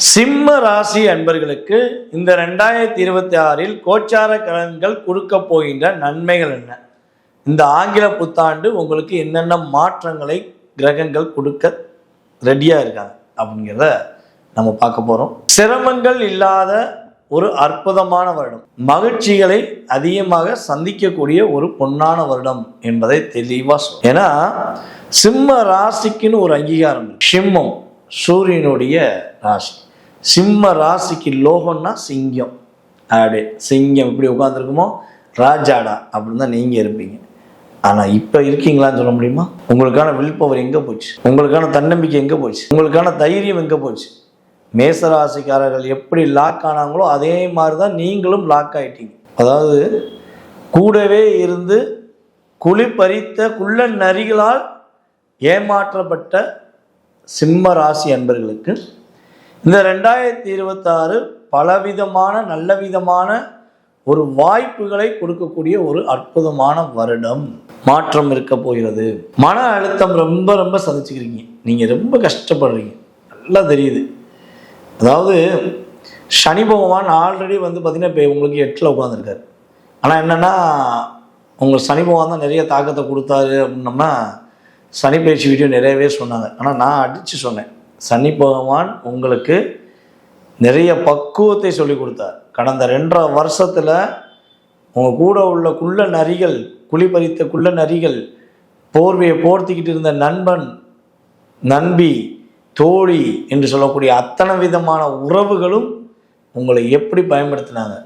சிம்ம ராசி அன்பர்களுக்கு இந்த 2026 கோச்சார கிரகங்கள் கொடுக்க போகின்ற நன்மைகள் என்ன? இந்த ஆங்கில புத்தாண்டு உங்களுக்கு என்னென்ன மாற்றங்களை கிரகங்கள் கொடுக்க ரெடியா இருக்காங்க அப்படிங்கிறத நம்ம பார்க்க போறோம். சிரமங்கள் இல்லாத ஒரு அற்புதமான வருடம், மகிழ்ச்சிகளை அதிகமாக சந்திக்கக்கூடிய ஒரு பொன்னான வருடம் என்பதை தெளிவா சொல்லும். ஏன்னா சிம்ம ராசிக்குன்னு ஒரு அங்கீகாரம். சிம்மம் சூரியனுடைய ராசி. சிம்ம ராசிக்கு லோகம்னா சிங்கம். அப்படியே சிங்கம் இப்படி உட்காந்துருக்குமோ ராஜாடா அப்படின்னு தான் நீங்கள் இருப்பீங்க. ஆனால் இப்போ இருக்கீங்களான்னு சொல்ல முடியுமா? உங்களுக்கான வில் பவர் எங்கே போச்சு? உங்களுக்கான தன்னம்பிக்கை எங்கே போச்சு? உங்களுக்கான தைரியம் எங்கே போச்சு? மேசராசிக்காரர்கள் எப்படி லாக் ஆனாங்களோ அதே மாதிரி தான் நீங்களும் லாக் ஆகிட்டீங்க. அதாவது கூடவே இருந்து குளிப்பறித்த குள்ள நரிகளால் ஏமாற்றப்பட்ட சிம்ம ராசி அன்பர்களுக்கு இந்த 2026 பலவிதமான நல்ல விதமான ஒரு வாய்ப்புகளை கொடுக்கக்கூடிய ஒரு அற்புதமான வருடம். மாற்றம் இருக்க போகிறது. மன அழுத்தம் ரொம்ப ரொம்ப சந்திச்சுக்கிறீங்க. நீங்கள் ரொம்ப கஷ்டப்படுறீங்க, நல்லா தெரியுது. அதாவது சனி பகவான் ஆல்ரெடி பார்த்தீங்கன்னா இப்போ உங்களுக்கு 8ல் உட்காந்துருக்காரு. ஆனால் என்னென்னா உங்கள் சனி பகவான் தான் நிறைய தாக்கத்தை கொடுத்தாரு அப்படின்னோம்னா சனி பயிற்சி வீடியோ நிறையவே சொன்னாங்க. ஆனால் நான் அடித்து சொன்னேன், சனி பகவான் உங்களுக்கு நிறைய பக்குவத்தை சொல்லி கொடுத்தார். கடந்த 2.5 வருஷத்தில் உங்கள் கூட உள்ள குள்ள நரிகள், குளிப்பறித்த குள்ள நரிகள், போர்வையை போர்த்திக்கிட்டு இருந்த நண்பன், நண்பி, தோழி என்று சொல்லக்கூடிய அத்தனை விதமான உறவுகளும் உங்களை எப்படி பயன்படுத்தினாங்க,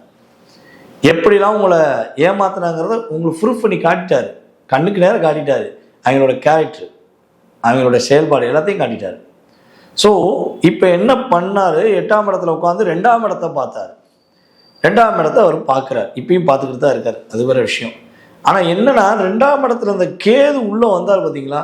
எப்படிலாம் உங்களை ஏமாத்தினாங்கிறத உங்களுக்கு ப்ரூஃப் பண்ணி காட்டிட்டார். கண்ணுக்கு நேரம் காட்டிட்டார். அவங்களோட கேரக்டர், அவங்களோட செயல்பாடு எல்லாத்தையும் காட்டிட்டார். ஸோ இப்போ என்ன பண்ணார்? 8ஆம் இடத்துல உட்காந்து 2ஆம் இடத்தை பார்த்தார். 2ஆம் இடத்தை அவர் பார்க்குறார். இப்பயும் பார்த்துக்கிட்டு தான் இருக்கார். அது வேறு விஷயம். ஆனால் என்னன்னா 2ஆம் இடத்துல அந்த கேது உள்ளே வந்தார் பார்த்தீங்களா?